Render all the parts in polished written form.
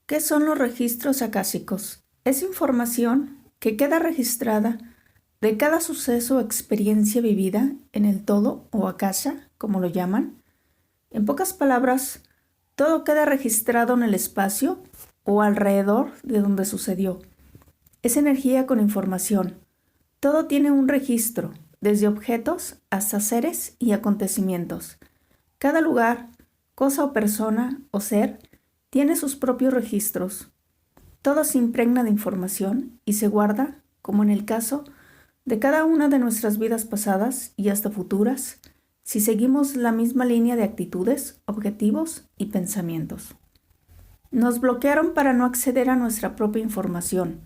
¿Qué son los registros acásicos? Es información que queda registrada de cada suceso o experiencia vivida en el todo o akasha, como lo llaman. En pocas palabras, todo queda registrado en el espacio o alrededor de donde sucedió. Es energía con información. Todo tiene un registro, desde objetos hasta seres y acontecimientos. Cada lugar, cosa o persona o ser tiene sus propios registros. Todo se impregna de información y se guarda, como en el caso de cada una de nuestras vidas pasadas y hasta futuras, si seguimos la misma línea de actitudes, objetivos y pensamientos. Nos bloquearon para no acceder a nuestra propia información,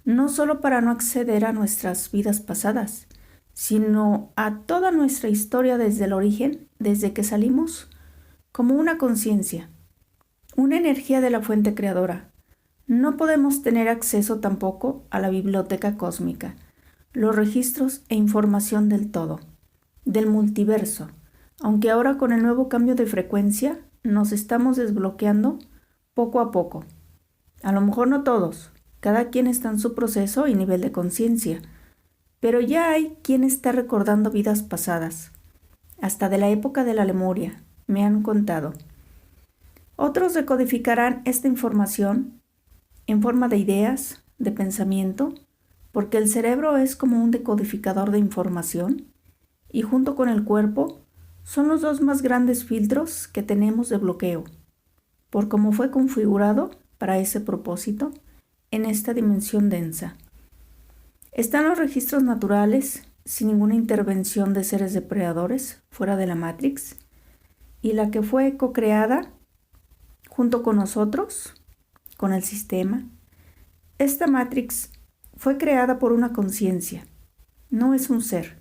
no solo para no acceder a nuestras vidas pasadas, sino a toda nuestra historia desde el origen, desde que salimos, como una conciencia, una energía de la fuente creadora. No podemos tener acceso tampoco a la biblioteca cósmica, los registros e información del todo, del multiverso, aunque ahora con el nuevo cambio de frecuencia nos estamos desbloqueando poco a poco. A lo mejor no todos, cada quien está en su proceso y nivel de conciencia, pero ya hay quien está recordando vidas pasadas, hasta de la época de la Lemuria, me han contado. Otros decodificarán esta información en forma de ideas, de pensamiento, porque el cerebro es como un decodificador de información y junto con el cuerpo son los dos más grandes filtros que tenemos de bloqueo, por cómo fue configurado para ese propósito en esta dimensión densa. Están los registros naturales, sin ninguna intervención de seres depredadores fuera de la Matrix, y la que fue co-creada junto con nosotros, con el sistema. Esta Matrix fue creada por una conciencia, no es un ser,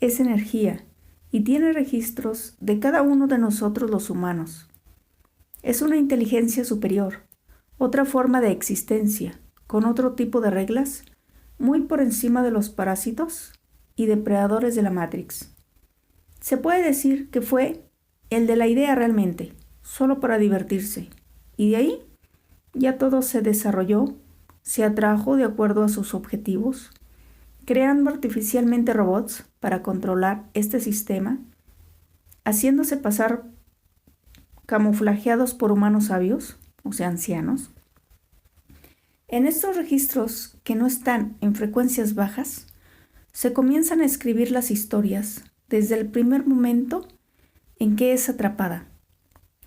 es energía y tiene registros de cada uno de nosotros los humanos. Es una inteligencia superior, otra forma de existencia, con otro tipo de reglas, muy por encima de los parásitos y depredadores de la Matrix. Se puede decir que fue el de la idea realmente, solo para divertirse, y de ahí ya todo se desarrolló, se atrajo de acuerdo a sus objetivos, creando artificialmente robots para controlar este sistema, haciéndose pasar camuflajeados por humanos sabios, o sea, ancianos. En estos registros que no están en frecuencias bajas, se comienzan a escribir las historias desde el primer momento en que es atrapada,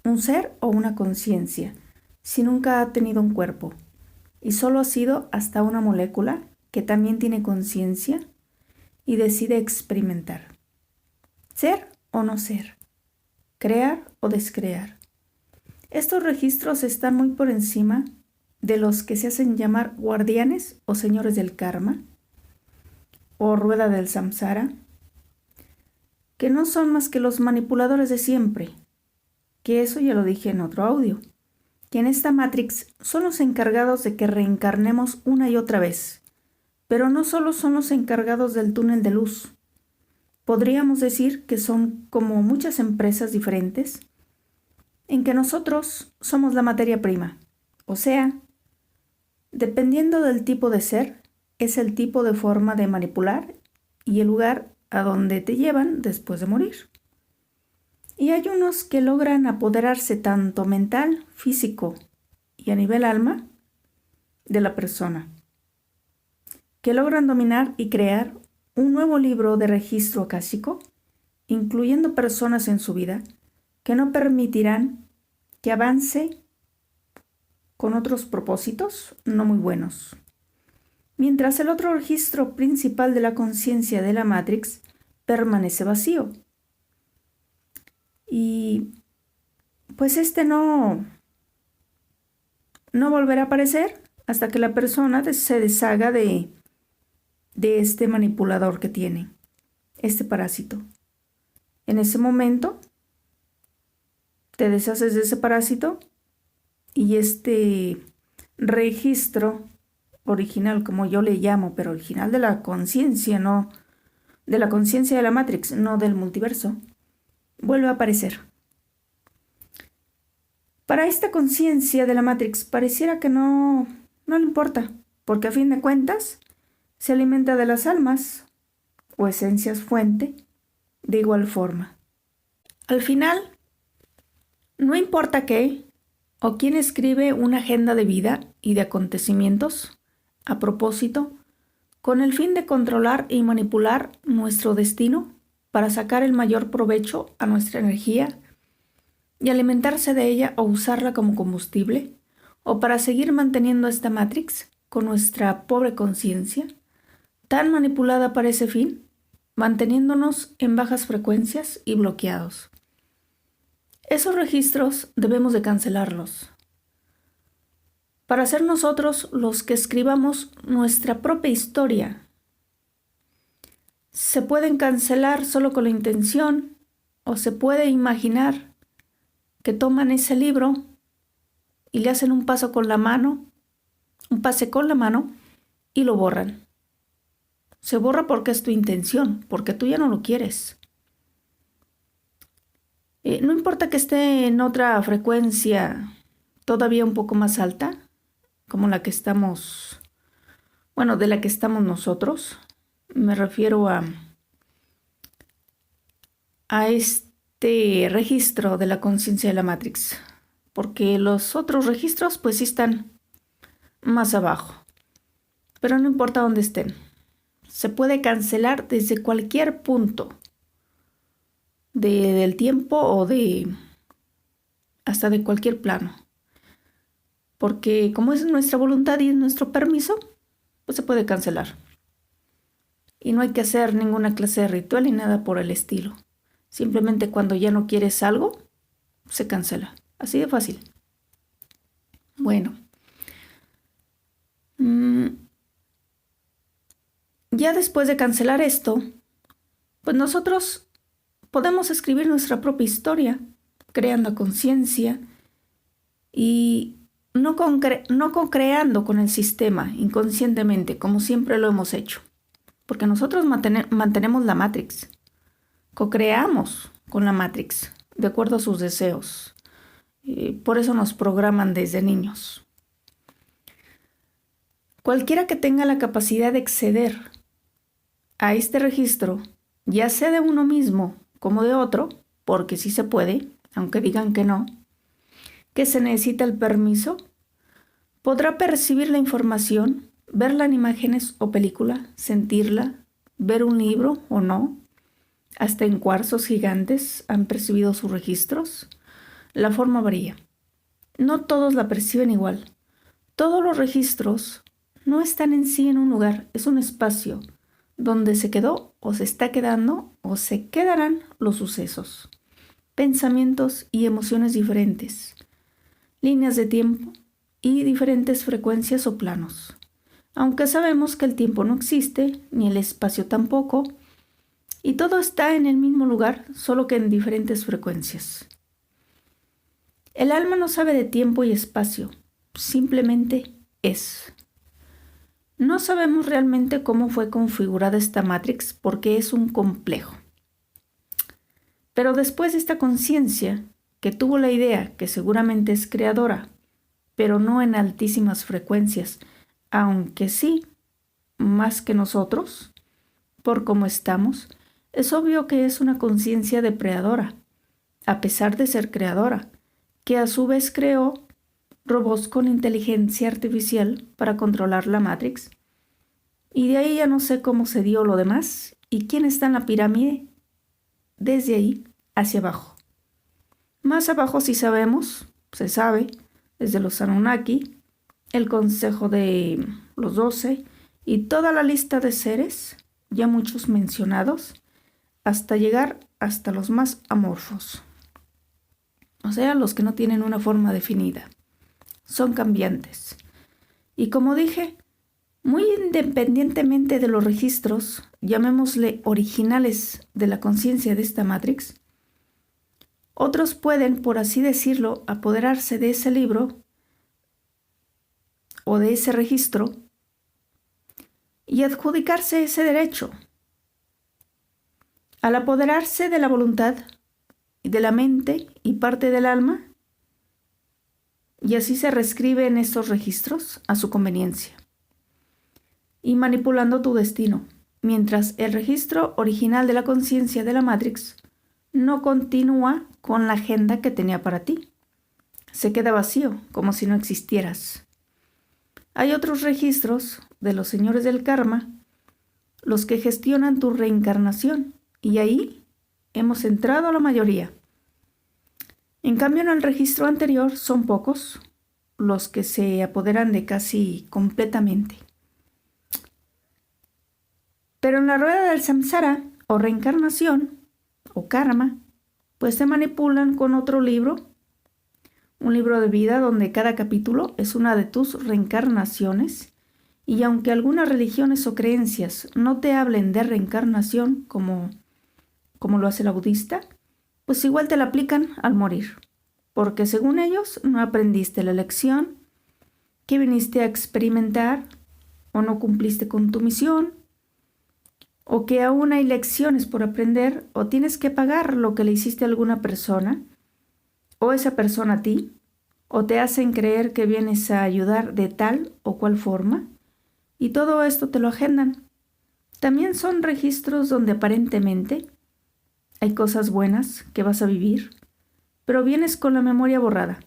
un ser o una conciencia, si nunca ha tenido un cuerpo, y solo ha sido hasta una molécula que también tiene conciencia y decide experimentar. Ser o no ser, crear o descrear. Estos registros están muy por encima de los que se hacen llamar guardianes o señores del karma o rueda del samsara, que no son más que los manipuladores de siempre, que eso ya lo dije en otro audio, que en esta Matrix son los encargados de que reencarnemos una y otra vez, pero no solo son los encargados del túnel de luz. Podríamos decir que son como muchas empresas diferentes, en que nosotros somos la materia prima, o sea, dependiendo del tipo de ser, es el tipo de forma de manipular y el lugar a donde te llevan después de morir. Y hay unos que logran apoderarse tanto mental, físico y a nivel alma de la persona, que logran dominar y crear un nuevo libro de registro acásico, incluyendo personas en su vida, que no permitirán que avance con otros propósitos no muy buenos. Mientras el otro registro principal de la conciencia de la Matrix permanece vacío. Y pues este no volverá a aparecer hasta que la persona se deshaga de este manipulador que tiene, este parásito. En ese momento te deshaces de ese parásito y este registro original, como yo le llamo, pero original de la conciencia, no de la conciencia de la Matrix, no del multiverso, vuelve a aparecer. Para esta conciencia de la Matrix pareciera que no le importa, porque a fin de cuentas se alimenta de las almas o esencias fuente de igual forma. Al final, no importa qué o quién escribe una agenda de vida y de acontecimientos a propósito, con el fin de controlar y manipular nuestro destino para sacar el mayor provecho a nuestra energía y alimentarse de ella o usarla como combustible, o para seguir manteniendo esta Matrix con nuestra pobre conciencia, tan manipulada para ese fin, manteniéndonos en bajas frecuencias y bloqueados. Esos registros debemos de cancelarlos, para ser nosotros los que escribamos nuestra propia historia. Se pueden cancelar solo con la intención, o se puede imaginar que toman ese libro y le hacen un pase con la mano y lo borran. Se borra porque es tu intención, porque tú ya no lo quieres. No importa que esté en otra frecuencia todavía un poco más alta, como la que estamos, de la que estamos nosotros. Me refiero a este registro de la conciencia de la Matrix, porque los otros registros pues sí están más abajo, pero no importa dónde estén, se puede cancelar desde cualquier punto del tiempo o hasta de cualquier plano, porque como es nuestra voluntad y es nuestro permiso, pues se puede cancelar y no hay que hacer ninguna clase de ritual ni nada por el estilo. Simplemente cuando ya no quieres algo, se cancela. Así de fácil. Bueno. Ya después de cancelar esto, pues nosotros podemos escribir nuestra propia historia, creando conciencia y no co-creando con el sistema inconscientemente, como siempre lo hemos hecho. Porque nosotros mantenemos la Matrix. Co-creamos con la Matrix, de acuerdo a sus deseos. Por eso nos programan desde niños. Cualquiera que tenga la capacidad de acceder a este registro, ya sea de uno mismo como de otro, porque sí se puede, aunque digan que no, que se necesita el permiso, podrá percibir la información, verla en imágenes o película, sentirla, ver un libro o no. Hasta en cuarzos gigantes han percibido sus registros. La forma varía. No todos la perciben igual. Todos los registros no están en sí en un lugar, es un espacio donde se quedó o se está quedando o se quedarán los sucesos, pensamientos y emociones diferentes, líneas de tiempo y diferentes frecuencias o planos. Aunque sabemos que el tiempo no existe, ni el espacio tampoco, y todo está en el mismo lugar, solo que en diferentes frecuencias. El alma no sabe de tiempo y espacio, simplemente es. No sabemos realmente cómo fue configurada esta Matrix porque es un complejo. Pero después de esta conciencia, que tuvo la idea que seguramente es creadora, pero no en altísimas frecuencias, aunque sí, más que nosotros, por cómo estamos, es obvio que es una conciencia depredadora, a pesar de ser creadora, que a su vez creó robots con inteligencia artificial para controlar la Matrix. Y de ahí ya no sé cómo se dio lo demás y quién está en la pirámide desde ahí hacia abajo. Más abajo sí sabemos, se sabe, desde los Anunnaki, el Consejo de los 12 y toda la lista de seres, ya muchos mencionados, hasta llegar hasta los más amorfos. O sea, los que no tienen una forma definida. Son cambiantes. Y como dije, muy independientemente de los registros, llamémosle originales de la conciencia de esta Matrix, otros pueden, por así decirlo, apoderarse de ese libro o de ese registro y adjudicarse ese derecho. Al apoderarse de la voluntad y de la mente y parte del alma, y así se reescriben estos registros a su conveniencia y manipulando tu destino, mientras el registro original de la conciencia de la Matrix no continúa con la agenda que tenía para ti. Se queda vacío, como si no existieras. Hay otros registros de los señores del karma, los que gestionan tu reencarnación, y ahí hemos entrado la mayoría. En cambio, en el registro anterior son pocos los que se apoderan de casi completamente. Pero en la rueda del samsara, o reencarnación, o karma, pues te manipulan con otro libro, un libro de vida donde cada capítulo es una de tus reencarnaciones, y aunque algunas religiones o creencias no te hablen de reencarnación como lo hace la budista, pues igual te la aplican al morir, porque según ellos no aprendiste la lección que viniste a experimentar, o no cumpliste con tu misión, o que aún hay lecciones por aprender, o tienes que pagar lo que le hiciste a alguna persona, o esa persona a ti, o te hacen creer que vienes a ayudar de tal o cual forma, y todo esto te lo agendan. También son registros donde aparentemente hay cosas buenas que vas a vivir, pero vienes con la memoria borrada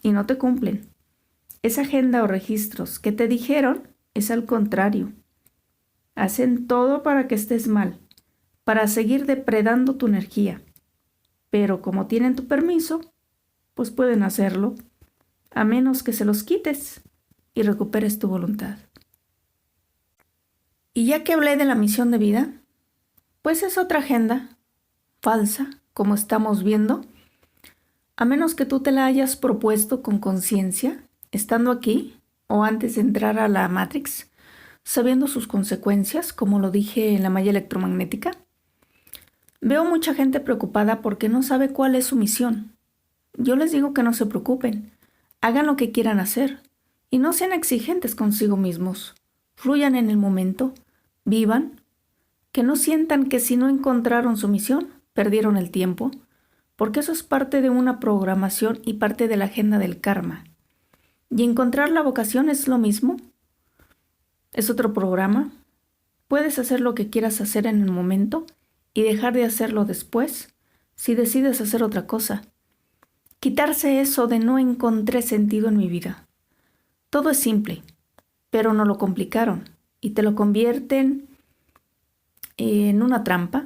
y no te cumplen. Esa agenda o registros que te dijeron es al contrario. Hacen todo para que estés mal, para seguir depredando tu energía. Pero como tienen tu permiso, pues pueden hacerlo, a menos que se los quites y recuperes tu voluntad. Y ya que hablé de la misión de vida, pues es otra agenda, falsa, como estamos viendo, a menos que tú te la hayas propuesto con conciencia, estando aquí o antes de entrar a la Matrix, sabiendo sus consecuencias, como lo dije en la malla electromagnética. Veo mucha gente preocupada porque no sabe cuál es su misión. Yo les digo que no se preocupen, hagan lo que quieran hacer y no sean exigentes consigo mismos. Fluyan en el momento, vivan, que no sientan que si no encontraron su misión, perdieron el tiempo, porque eso es parte de una programación y parte de la agenda del karma. Y encontrar la vocación es lo mismo. Es otro programa. Puedes hacer lo que quieras hacer en el momento y dejar de hacerlo después si decides hacer otra cosa. Quitarse eso de no encontré sentido en mi vida. Todo es simple, pero no lo complicaron y te lo convierten en una trampa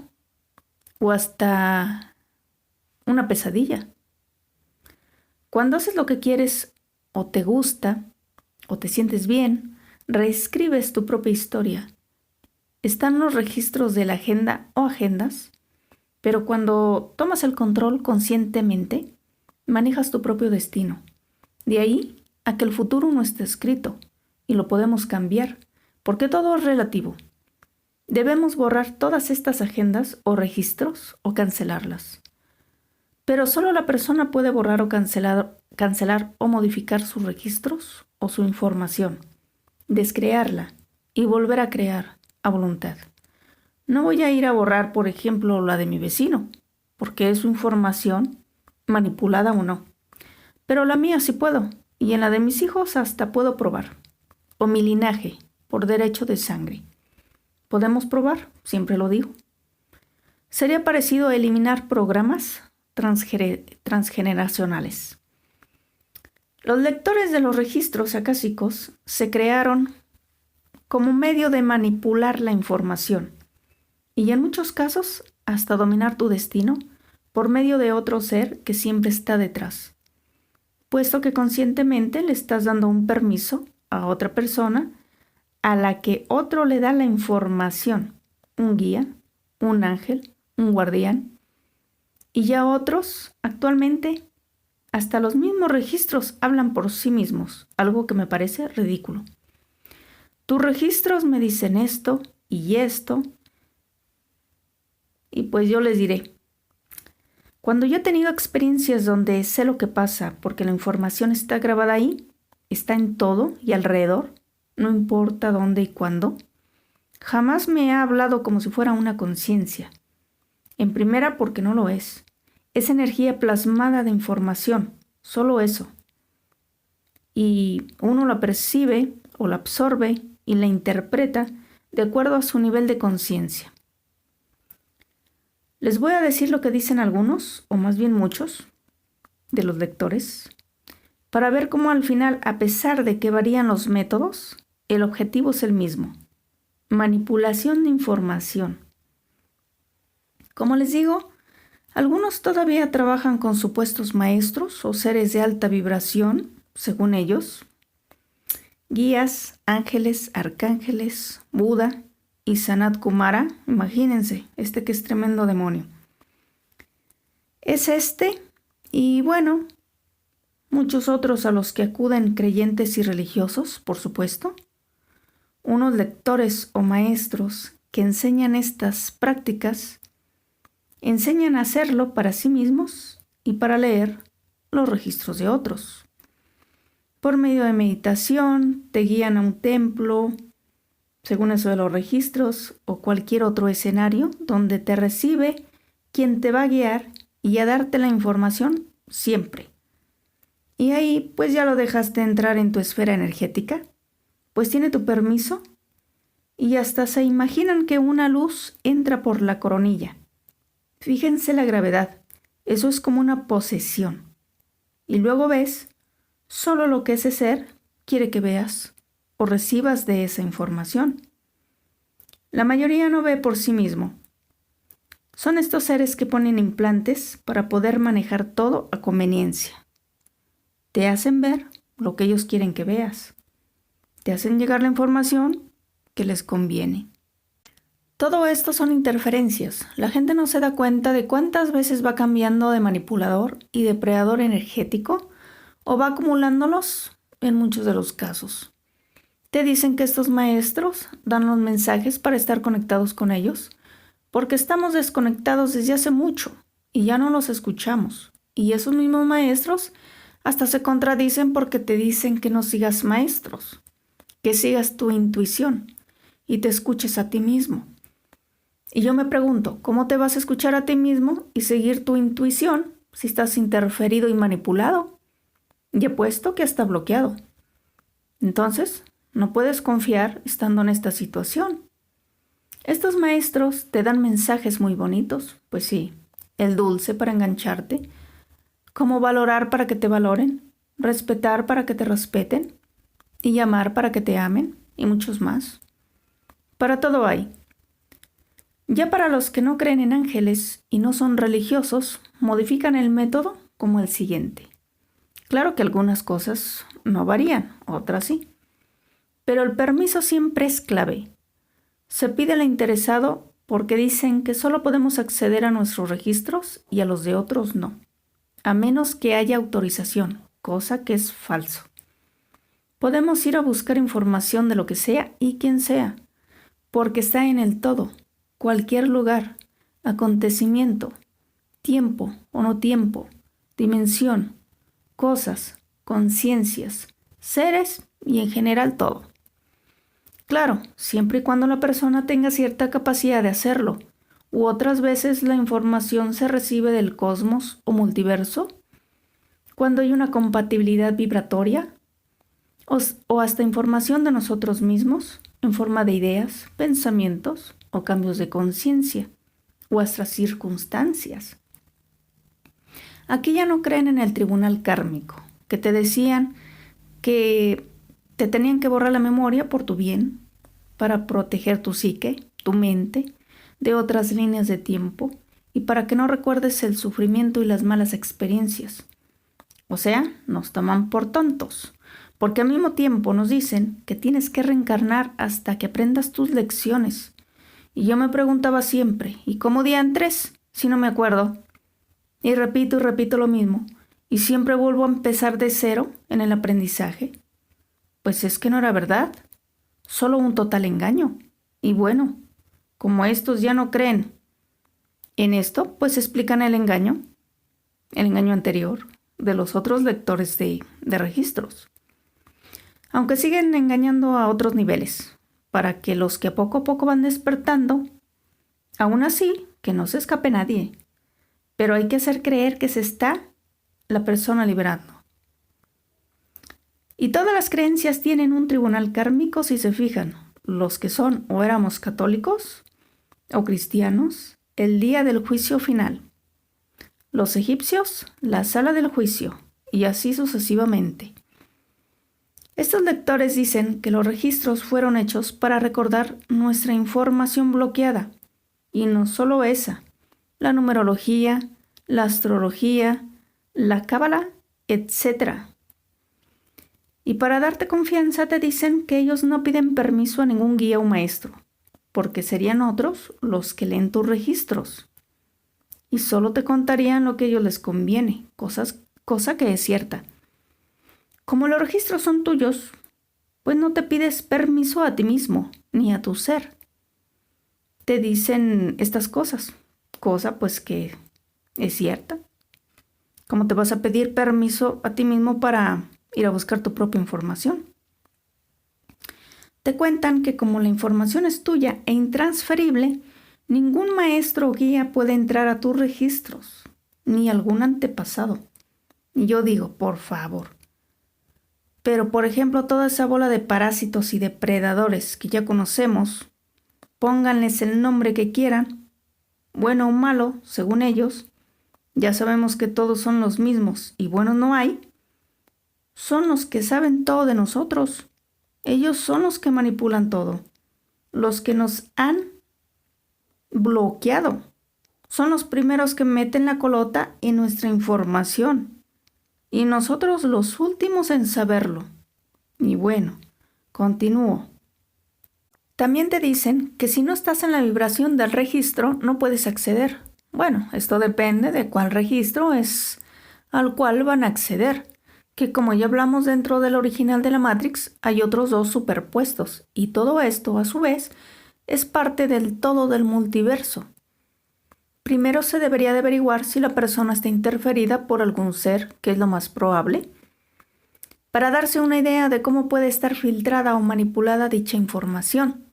o hasta una pesadilla. Cuando haces lo que quieres o te gusta o te sientes bien, reescribes tu propia historia. Están los registros de la agenda o agendas, pero cuando tomas el control conscientemente, manejas tu propio destino. De ahí a que el futuro no está escrito y lo podemos cambiar, porque todo es relativo. Debemos borrar todas estas agendas o registros o cancelarlas. Pero solo la persona puede borrar o cancelar o modificar sus registros o su información, descrearla y volver a crear a voluntad. No voy a ir a borrar, por ejemplo, la de mi vecino, porque es su información, manipulada o no. Pero la mía sí puedo, y en la de mis hijos hasta puedo probar. O mi linaje, por derecho de sangre. Podemos probar, siempre lo digo. Sería parecido a eliminar programas transgeneracionales. Los lectores de los registros acásicos se crearon como medio de manipular la información y en muchos casos hasta dominar tu destino por medio de otro ser que siempre está detrás, puesto que conscientemente le estás dando un permiso a otra persona a la que otro le da la información, un guía, un ángel, un guardián, y ya otros, actualmente, hasta los mismos registros hablan por sí mismos, algo que me parece ridículo. Tus registros me dicen esto, y pues yo les diré. Cuando yo he tenido experiencias donde sé lo que pasa, porque la información está grabada ahí, está en todo y alrededor, no importa dónde y cuándo, jamás me ha hablado como si fuera una conciencia. En primera, porque no lo es. Es energía plasmada de información, solo eso. y uno la percibe o la absorbe y la interpreta de acuerdo a su nivel de conciencia. Les voy a decir lo que dicen algunos, o más bien muchos, de los lectores, para ver cómo al final, a pesar de que varían los métodos, el objetivo es el mismo: manipulación de información. Como les digo, algunos todavía trabajan con supuestos maestros o seres de alta vibración, según ellos, guías, ángeles, arcángeles, Buda y Sanat Kumara. Imagínense, que es tremendo demonio. Es y bueno, muchos otros a los que acuden creyentes y religiosos, por supuesto, unos lectores o maestros que enseñan estas prácticas, enseñan a hacerlo para sí mismos y para leer los registros de otros. Por medio de meditación, te guían a un templo, según eso de los registros, o cualquier otro escenario donde te recibe quien te va a guiar y a darte la información siempre. Y ahí pues ya lo dejaste entrar en tu esfera energética, pues tiene tu permiso y hasta se imaginan que una luz entra por la coronilla. Fíjense la gravedad, eso es como una posesión. Y luego ves solo lo que ese ser quiere que veas o recibas de esa información. La mayoría no ve por sí mismo. Son estos seres que ponen implantes para poder manejar todo a conveniencia. Te hacen ver lo que ellos quieren que veas. Te hacen llegar la información que les conviene. Todo esto son interferencias. La gente no se da cuenta de cuántas veces va cambiando de manipulador y depredador energético o va acumulándolos en muchos de los casos. Te dicen que estos maestros dan los mensajes para estar conectados con ellos, porque estamos desconectados desde hace mucho y ya no los escuchamos. Y esos mismos maestros hasta se contradicen porque te dicen que no sigas maestros, que sigas tu intuición y te escuches a ti mismo. Y yo me pregunto, ¿cómo te vas a escuchar a ti mismo y seguir tu intuición si estás interferido y manipulado? Y apuesto que está bloqueado. Entonces, no puedes confiar estando en esta situación. Estos maestros te dan mensajes muy bonitos, pues sí, el dulce para engancharte, cómo valorar para que te valoren, respetar para que te respeten, y amar para que te amen, y muchos más. Para todo hay. Ya para los que no creen en ángeles y no son religiosos, modifican el método como el siguiente. Claro que algunas cosas no varían, otras sí. Pero el permiso siempre es clave. Se pide al interesado porque dicen que solo podemos acceder a nuestros registros y a los de otros no, a menos que haya autorización, cosa que es falso. Podemos ir a buscar información de lo que sea y quien sea, porque está en el todo, cualquier lugar, acontecimiento, tiempo o no tiempo, dimensión, cosas, conciencias, seres y en general todo. Claro, siempre y cuando la persona tenga cierta capacidad de hacerlo, u otras veces la información se recibe del cosmos o multiverso, cuando hay una compatibilidad vibratoria, o hasta información de nosotros mismos, en forma de ideas, pensamientos o cambios de conciencia, o hasta circunstancias. Aquí ya no creen en el tribunal kármico, que te decían que te tenían que borrar la memoria por tu bien, para proteger tu psique, tu mente, de otras líneas de tiempo y para que no recuerdes el sufrimiento y las malas experiencias. O sea, nos toman por tontos, porque al mismo tiempo nos dicen que tienes que reencarnar hasta que aprendas tus lecciones. Y yo me preguntaba siempre, ¿y cómo diantres? Si no me acuerdo. Y repito lo mismo, y siempre vuelvo a empezar de cero en el aprendizaje. Pues es que no era verdad, solo un total engaño. Y bueno, como estos ya no creen en esto, pues explican el engaño anterior de los otros lectores de registros. Aunque siguen engañando a otros niveles, para que los que poco a poco van despertando, aún así, que no se escape nadie, pero hay que hacer creer que se está la persona liberando. Y todas las creencias tienen un tribunal kármico si se fijan. Los que son o éramos católicos o cristianos, el día del juicio final. Los egipcios, la sala del juicio, y así sucesivamente. Estos lectores dicen que los registros fueron hechos para recordar nuestra información bloqueada, y no solo esa, la numerología, la astrología, la cábala, etc. Y para darte confianza te dicen que ellos no piden permiso a ningún guía o maestro, porque serían otros los que leen tus registros. Y solo te contarían lo que a ellos les conviene, cosa que es cierta. Como los registros son tuyos, pues no te pides permiso a ti mismo, ni a tu ser. Te dicen estas cosas, cosa pues que es cierta. ¿Cómo te vas a pedir permiso a ti mismo para ir a buscar tu propia información? Te cuentan que como la información es tuya e intransferible, ningún maestro o guía puede entrar a tus registros, ni algún antepasado. Y yo digo, por favor. Pero, por ejemplo, toda esa bola de parásitos y depredadores que ya conocemos, pónganles el nombre que quieran, bueno o malo, según ellos, ya sabemos que todos son los mismos y buenos no hay, son los que saben todo de nosotros. Ellos son los que manipulan todo, los que nos han bloqueado. Son los primeros que meten la colota en nuestra información y nosotros los últimos en saberlo. Y bueno, continúo. También te dicen que si no estás en la vibración del registro no puedes acceder. Bueno, esto depende de cuál registro es al cual van a acceder, que como ya hablamos dentro del original de la Matrix, hay otros dos superpuestos, y todo esto, a su vez, es parte del todo del multiverso. Primero se debería de averiguar si la persona está interferida por algún ser, que es lo más probable, para darse una idea de cómo puede estar filtrada o manipulada dicha información.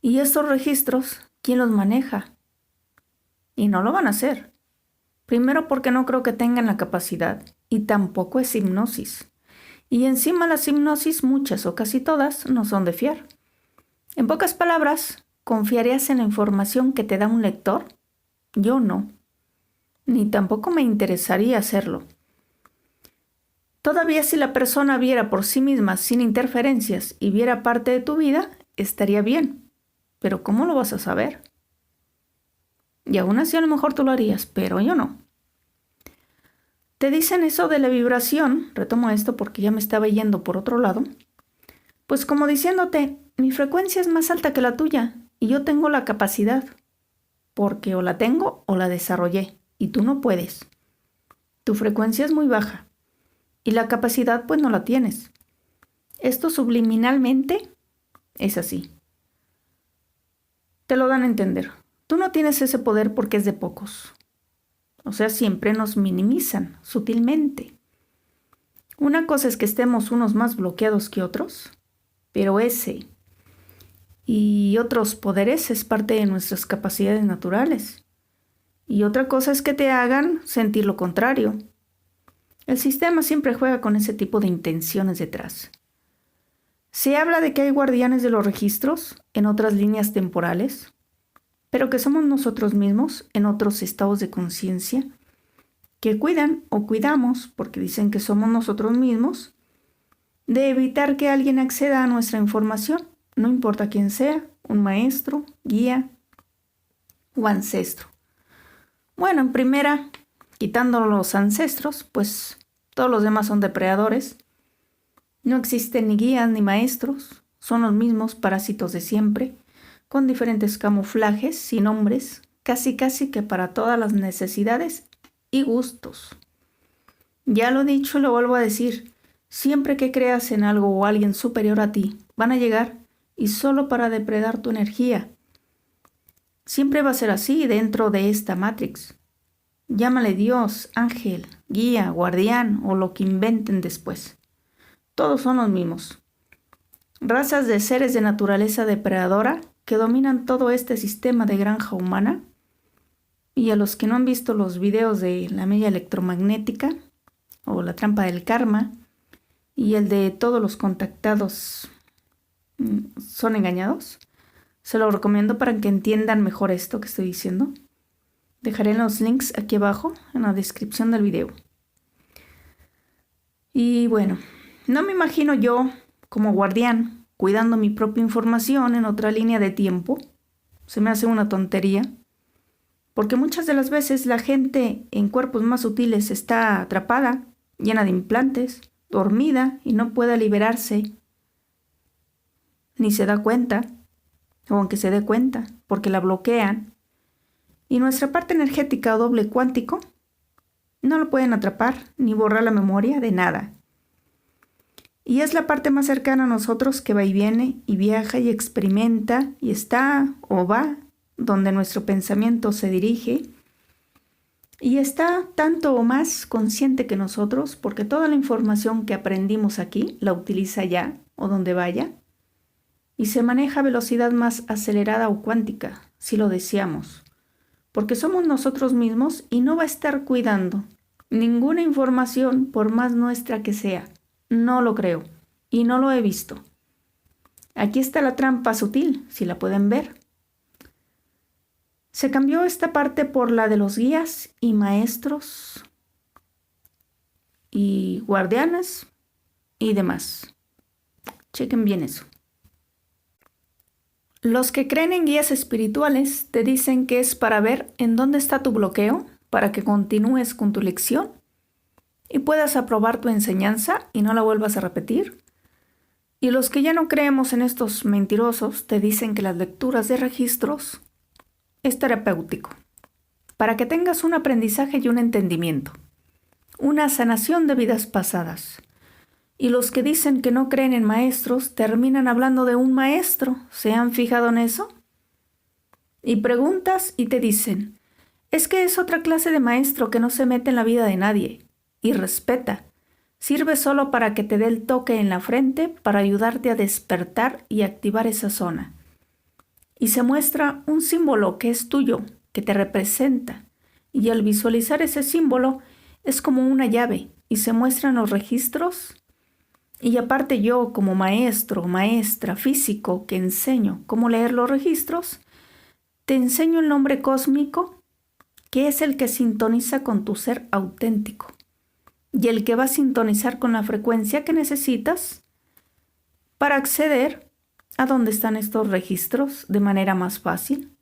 Y estos registros, ¿quién los maneja? Y no lo van a hacer. Primero porque no creo que tengan la capacidad, y tampoco es hipnosis. Y encima las hipnosis, muchas o casi todas, no son de fiar. En pocas palabras, ¿confiarías en la información que te da un lector? Yo no. Ni tampoco me interesaría hacerlo. Todavía si la persona viera por sí misma sin interferencias y viera parte de tu vida, estaría bien. Pero ¿cómo lo vas a saber? Y aún así a lo mejor tú lo harías, pero yo no. Te dicen eso de la vibración, retomo esto porque ya me estaba yendo por otro lado, pues como diciéndote, mi frecuencia es más alta que la tuya y yo tengo la capacidad, porque o la tengo o la desarrollé y tú no puedes. Tu frecuencia es muy baja y la capacidad pues no la tienes. Esto subliminalmente es así. Te lo dan a entender. Tú no tienes ese poder porque es de pocos. O sea, siempre nos minimizan sutilmente. Una cosa es que estemos unos más bloqueados que otros, pero ese y otros poderes es parte de nuestras capacidades naturales. Y otra cosa es que te hagan sentir lo contrario. El sistema siempre juega con ese tipo de intenciones detrás. Se habla de que hay guardianes de los registros en otras líneas temporales, pero que somos nosotros mismos en otros estados de conciencia que cuidan o cuidamos, porque dicen que somos nosotros mismos, de evitar que alguien acceda a nuestra información, no importa quién sea, un maestro, guía o ancestro. Bueno, en primera, quitando los ancestros, pues todos los demás son depredadores. No existen ni guías ni maestros, son los mismos parásitos de siempre, con diferentes camuflajes y nombres, casi que para todas las necesidades y gustos. Ya lo he dicho y lo vuelvo a decir, siempre que creas en algo o alguien superior a ti, van a llegar y solo para depredar tu energía. Siempre va a ser así dentro de esta Matrix. Llámale Dios, ángel, guía, guardián o lo que inventen después. Todos son los mismos. Razas de seres de naturaleza depredadora que dominan todo este sistema de granja humana. Y a los que no han visto los videos de la mella electromagnética o la trampa del karma, y el de todos los contactados son engañados. Se lo recomiendo para que entiendan mejor esto que estoy diciendo. Dejaré los links aquí abajo en la descripción del video. Y bueno, no me imagino yo como guardián cuidando mi propia información en otra línea de tiempo. Se me hace una tontería. Porque muchas de las veces la gente en cuerpos más sutiles está atrapada, llena de implantes, dormida y no puede liberarse. Ni se da cuenta, o aunque se dé cuenta, porque la bloquean. Y nuestra parte energética o doble cuántico no lo pueden atrapar ni borrar la memoria de nada. Y es la parte más cercana a nosotros que va y viene y viaja y experimenta y está o va donde nuestro pensamiento se dirige y está tanto o más consciente que nosotros porque toda la información que aprendimos aquí la utiliza allá o donde vaya y se maneja a velocidad más acelerada o cuántica, si lo deseamos, porque somos nosotros mismos y no va a estar cuidando ninguna información por más nuestra que sea. No lo creo y no lo he visto. Aquí está la trampa sutil, si la pueden ver. Se cambió esta parte por la de los guías y maestros y guardianes y demás. Chequen bien eso. Los que creen en guías espirituales te dicen que es para ver en dónde está tu bloqueo, para que continúes con tu lección y puedas aprobar tu enseñanza y no la vuelvas a repetir. Y los que ya no creemos en estos mentirosos te dicen que las lecturas de registros es terapéutico, para que tengas un aprendizaje y un entendimiento, una sanación de vidas pasadas. Y los que dicen que no creen en maestros terminan hablando de un maestro. ¿Se han fijado en eso? Y preguntas y te dicen, es que es otra clase de maestro que no se mete en la vida de nadie y respeta. Sirve solo para que te dé el toque en la frente para ayudarte a despertar y activar esa zona. Y se muestra un símbolo que es tuyo, que te representa. Y al visualizar ese símbolo es como una llave y se muestran los registros. Y aparte yo como maestro, maestra, físico que enseño cómo leer los registros, te enseño el nombre cósmico que es el que sintoniza con tu ser auténtico y el que va a sintonizar con la frecuencia que necesitas para acceder a dónde están estos registros de manera más fácil.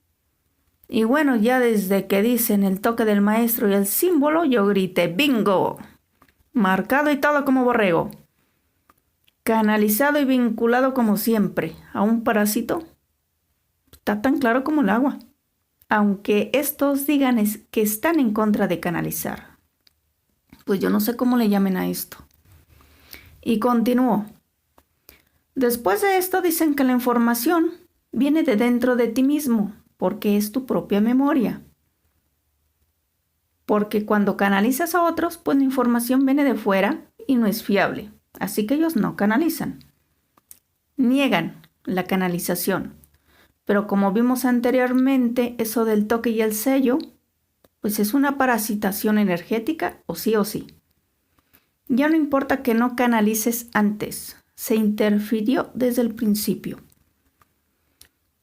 Y bueno, ya desde que dicen el toque del maestro y el símbolo, yo grité ¡bingo! Marcado y todo como borrego. Canalizado y vinculado como siempre a un parásito. Está tan claro como el agua. Aunque estos digan que están en contra de canalizar. Pues yo no sé cómo le llamen a esto. Y continuó. Después de esto dicen que la información viene de dentro de ti mismo, porque es tu propia memoria. Porque cuando canalizas a otros, pues la información viene de fuera y no es fiable. Así que ellos no canalizan. Niegan la canalización. Pero como vimos anteriormente, eso del toque y el sello, pues es una parasitación energética o sí. Ya no importa que no canalices antes. Se interfirió desde el principio.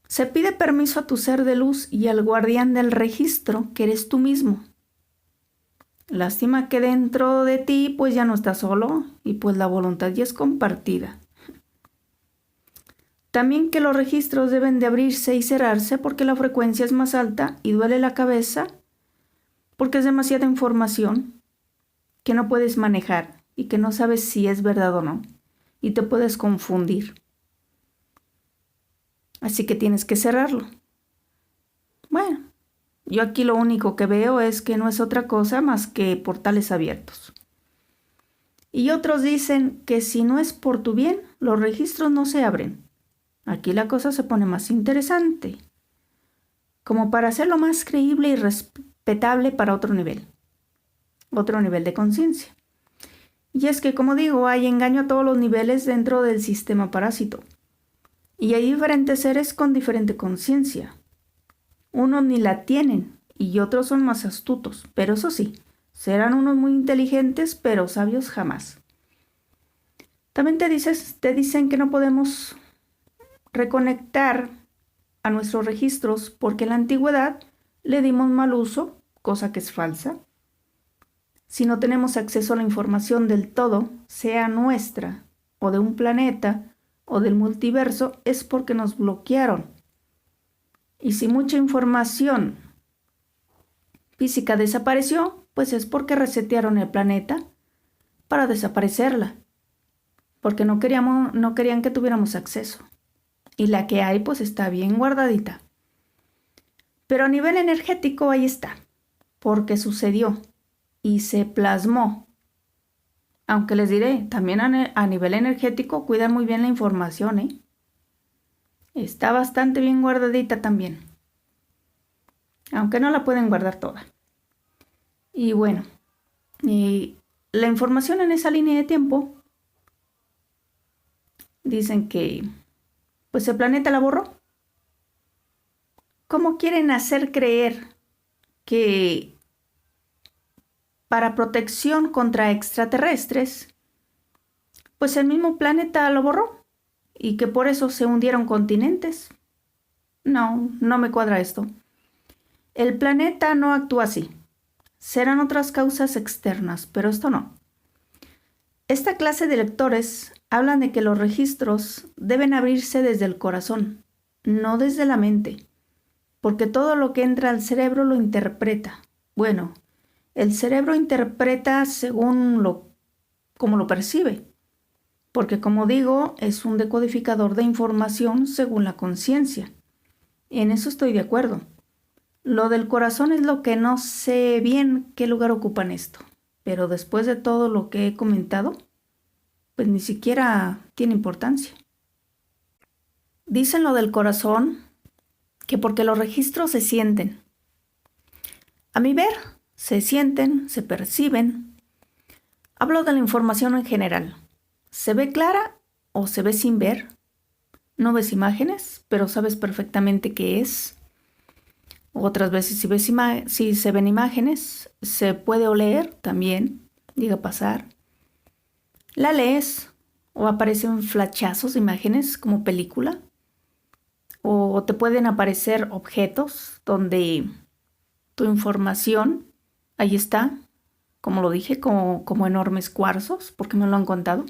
Se pide permiso a tu ser de luz y al guardián del registro, que eres tú mismo. Lástima que dentro de ti pues ya no estás solo y pues la voluntad ya es compartida. También que los registros deben de abrirse y cerrarse porque la frecuencia es más alta y duele la cabeza porque es demasiada información que no puedes manejar y que no sabes si es verdad o no. Y te puedes confundir. Así que tienes que cerrarlo. Bueno, yo aquí lo único que veo es que no es otra cosa más que portales abiertos. Y otros dicen que si no es por tu bien, los registros no se abren. Aquí la cosa se pone más interesante. Como para hacerlo más creíble y respetable para otro nivel de conciencia. Y es que, como digo, hay engaño a todos los niveles dentro del sistema parásito. Y hay diferentes seres con diferente conciencia. Unos ni la tienen y otros son más astutos, pero eso sí, serán unos muy inteligentes, pero sabios jamás. También te dicen que no podemos reconectar a nuestros registros porque en la antigüedad le dimos mal uso, cosa que es falsa. Si no tenemos acceso a la información del todo, sea nuestra o de un planeta o del multiverso, es porque nos bloquearon. Y si mucha información física desapareció, pues es porque resetearon el planeta para desaparecerla, porque no querían que tuviéramos acceso. Y la que hay, pues está bien guardadita. Pero a nivel energético ahí está, porque sucedió y se plasmó. Aunque les diré, también a nivel energético cuidan muy bien la información, ¿eh? Está bastante bien guardadita también. Aunque no la pueden guardar toda. Y bueno, y la información en esa línea de tiempo dicen que pues el planeta la borró. ¿Cómo quieren hacer creer que para protección contra extraterrestres, pues el mismo planeta lo borró y que por eso se hundieron continentes? No, no me cuadra esto. El planeta no actúa así. Serán otras causas externas, pero esto no. Esta clase de lectores hablan de que los registros deben abrirse desde el corazón, no desde la mente, porque todo lo que entra al cerebro lo interpreta. Bueno, el cerebro interpreta según como lo percibe, porque como digo, es un decodificador de información según la conciencia. En eso estoy de acuerdo. Lo del corazón es lo que no sé bien qué lugar ocupa en esto, pero después de todo lo que he comentado, pues ni siquiera tiene importancia. Dicen lo del corazón que porque los registros se sienten. A mi ver, se sienten, se perciben. Hablo de la información en general. ¿Se ve clara o se ve sin ver? No ves imágenes, pero sabes perfectamente qué es. Otras veces si se ven imágenes, se puede oler también, llega a pasar. La lees o aparecen flashazos de imágenes como película. O te pueden aparecer objetos donde tu información, ahí está, como lo dije, como enormes cuarzos, porque me lo han contado.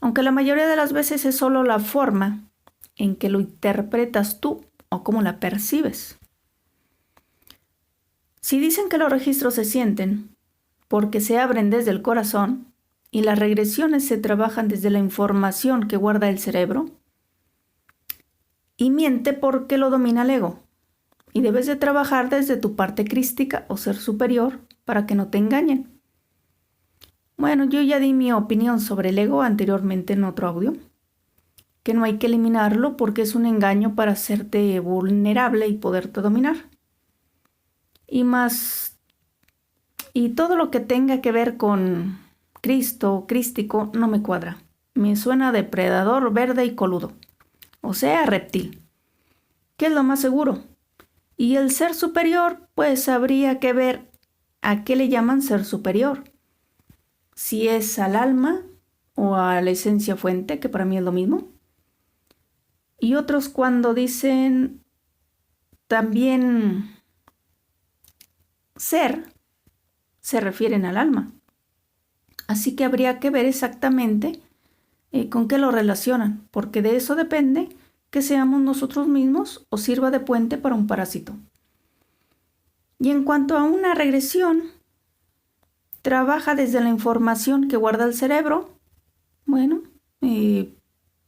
Aunque la mayoría de las veces es solo la forma en que lo interpretas tú o cómo la percibes. Si dicen que los registros se sienten porque se abren desde el corazón y las regresiones se trabajan desde la información que guarda el cerebro, y miente porque lo domina el ego. Y debes de trabajar desde tu parte crística o ser superior para que no te engañen. Bueno, yo ya di mi opinión sobre el ego anteriormente en otro audio, que no hay que eliminarlo porque es un engaño para hacerte vulnerable y poderte dominar. Y todo lo que tenga que ver con Cristo, crístico, no me cuadra. Me suena a depredador verde y coludo. O sea, reptil, que es lo más seguro. Y el ser superior, pues habría que ver a qué le llaman ser superior. Si es al alma o a la esencia fuente, que para mí es lo mismo. Y otros cuando dicen también ser, se refieren al alma. Así que habría que ver exactamente con qué lo relacionan, porque de eso depende que seamos nosotros mismos o sirva de puente para un parásito. Y en cuanto a una regresión, trabaja desde la información que guarda el cerebro. Bueno,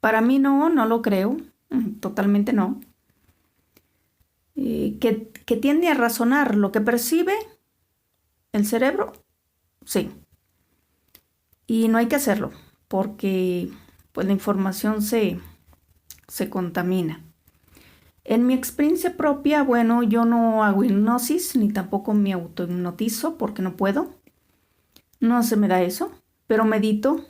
para mí no lo creo, totalmente no. Que tiende a razonar lo que percibe el cerebro, sí. Y no hay que hacerlo, porque pues la información se contamina. En mi experiencia propia, bueno, yo no hago hipnosis ni tampoco me autohipnotizo porque no puedo. No se me da eso, pero medito.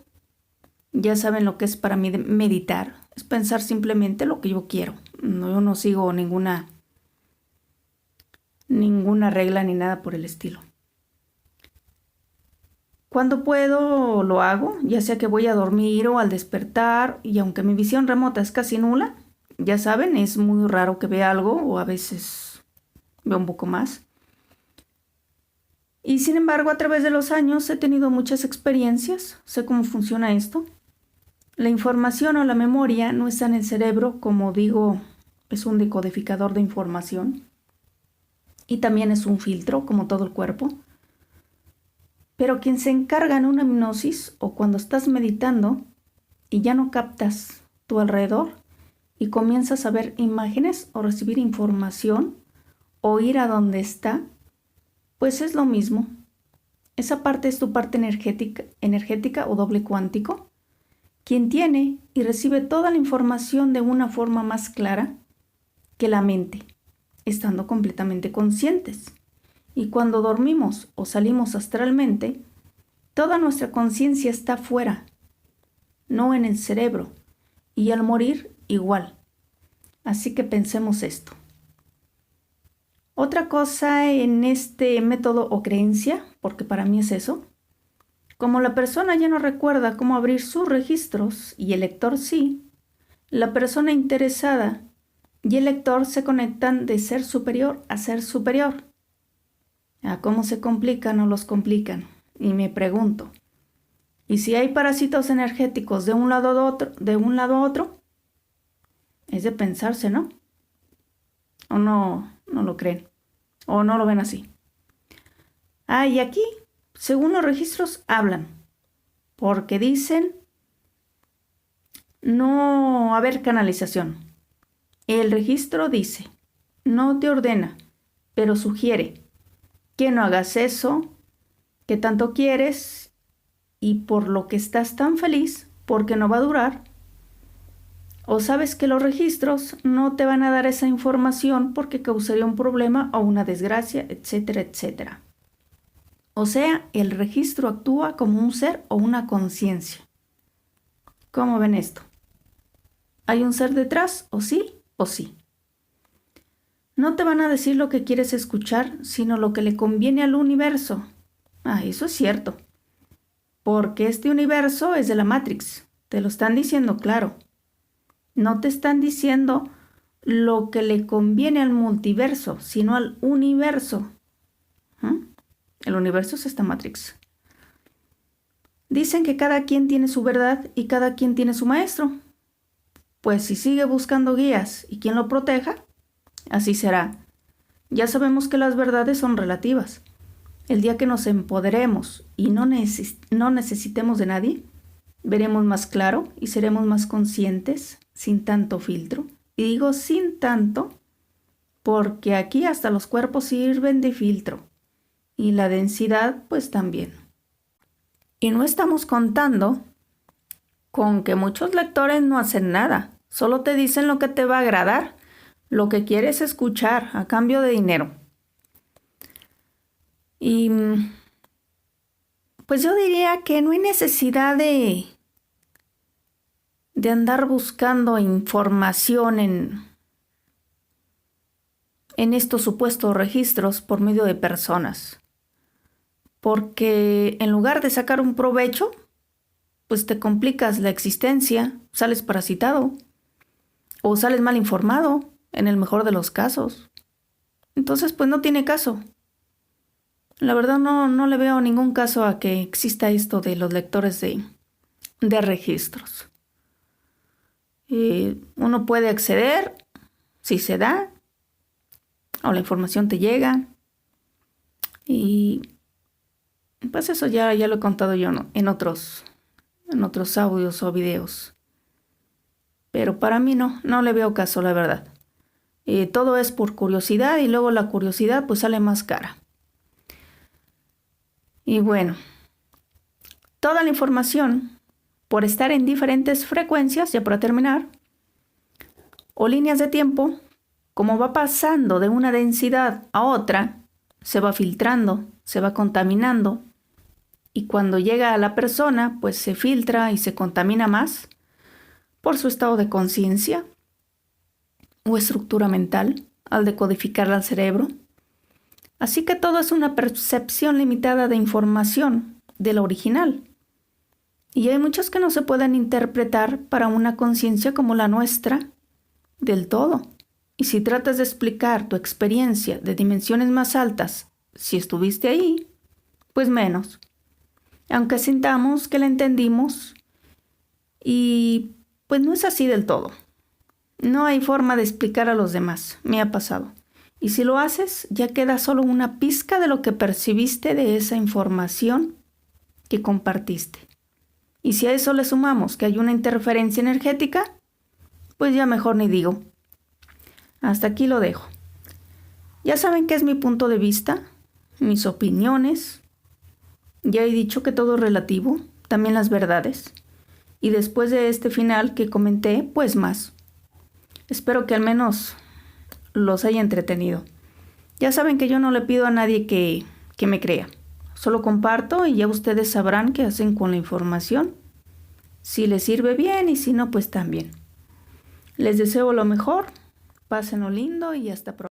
Ya saben lo que es para mí meditar. Es pensar simplemente lo que yo quiero. Yo no sigo ninguna regla ni nada por el estilo. Cuando puedo, lo hago, ya sea que voy a dormir o al despertar, y aunque mi visión remota es casi nula, ya saben, es muy raro que vea algo o a veces veo un poco más. Y sin embargo, a través de los años he tenido muchas experiencias, sé cómo funciona esto. La información o la memoria no está en el cerebro, como digo, es un decodificador de información. Y también es un filtro, como todo el cuerpo. Pero quien se encarga en una hipnosis o cuando estás meditando y ya no captas tu alrededor y comienzas a ver imágenes o recibir información o ir a donde está, pues es lo mismo. Esa parte es tu parte energética o doble cuántico, quien tiene y recibe toda la información de una forma más clara que la mente, estando completamente conscientes. Y cuando dormimos o salimos astralmente, toda nuestra conciencia está fuera, no en el cerebro, y al morir igual. Así que pensemos esto. Otra cosa en este método o creencia, porque para mí es eso, como la persona ya no recuerda cómo abrir sus registros y el lector sí, la persona interesada y el lector se conectan de ser superior a ser superior. ¿A cómo se complican o los complican? Y me pregunto, ¿y si hay parásitos energéticos de un lado a otro? Es de pensarse, ¿no? ¿O no lo creen? ¿O no lo ven así? Y aquí, según los registros, hablan, porque dicen no haber canalización. El registro dice, no te ordena, pero sugiere que no hagas eso que tanto quieres y por lo que estás tan feliz, porque no va a durar. O sabes que los registros no te van a dar esa información porque causaría un problema o una desgracia, etcétera, etcétera. O sea, el registro actúa como un ser o una conciencia. ¿Cómo ven esto? ¿Hay un ser detrás? ¿O sí? ¿O sí? No te van a decir lo que quieres escuchar, sino lo que le conviene al universo. Eso es cierto. Porque este universo es de la Matrix. Te lo están diciendo claro. No te están diciendo lo que le conviene al multiverso, sino al universo. El universo es esta Matrix. Dicen que cada quien tiene su verdad y cada quien tiene su maestro. Pues si sigue buscando guías y quien lo proteja, así será. Ya sabemos que las verdades son relativas. El día que nos empoderemos y no necesitemos de nadie, veremos más claro y seremos más conscientes, sin tanto filtro. Y digo sin tanto, porque aquí hasta los cuerpos sirven de filtro. Y la densidad, pues también. Y no estamos contando con que muchos lectores no hacen nada. Solo te dicen lo que te va a agradar, lo que quieres escuchar a cambio de dinero. Y pues yo diría que no hay necesidad de andar buscando información en estos supuestos registros por medio de personas. Porque en lugar de sacar un provecho, pues te complicas la existencia, sales parasitado o sales mal informado, en el mejor de los casos. Entonces, pues no tiene caso. La verdad no le veo ningún caso a que exista esto de los lectores de registros. Uno puede acceder, si se da, o la información te llega. Y pues eso ya lo he contado yo, ¿no? en otros audios o videos. Pero para mí no le veo caso, la verdad. Todo es por curiosidad y luego la curiosidad pues sale más cara. Y bueno, toda la información, por estar en diferentes frecuencias, ya para terminar, o líneas de tiempo, como va pasando de una densidad a otra, se va filtrando, se va contaminando, y cuando llega a la persona, pues se filtra y se contamina más por su estado de conciencia o estructura mental al decodificarla al cerebro. Así que todo es una percepción limitada de información de la original. Y hay muchas que no se pueden interpretar para una conciencia como la nuestra del todo. Y si tratas de explicar tu experiencia de dimensiones más altas, si estuviste ahí, pues menos. Aunque sintamos que la entendimos, y pues no es así del todo. No hay forma de explicar a los demás, me ha pasado. Y si lo haces, ya queda solo una pizca de lo que percibiste de esa información que compartiste. Y si a eso le sumamos que hay una interferencia energética, pues ya mejor ni digo. Hasta aquí lo dejo. Ya saben qué es mi punto de vista, mis opiniones. Ya he dicho que todo es relativo, también las verdades. Y después de este final que comenté, pues más. Espero que al menos los haya entretenido. Ya saben que yo no le pido a nadie que me crea. Solo comparto y ya ustedes sabrán qué hacen con la información. Si les sirve bien y si no, pues también. Les deseo lo mejor, pásenlo lindo y hasta pronto.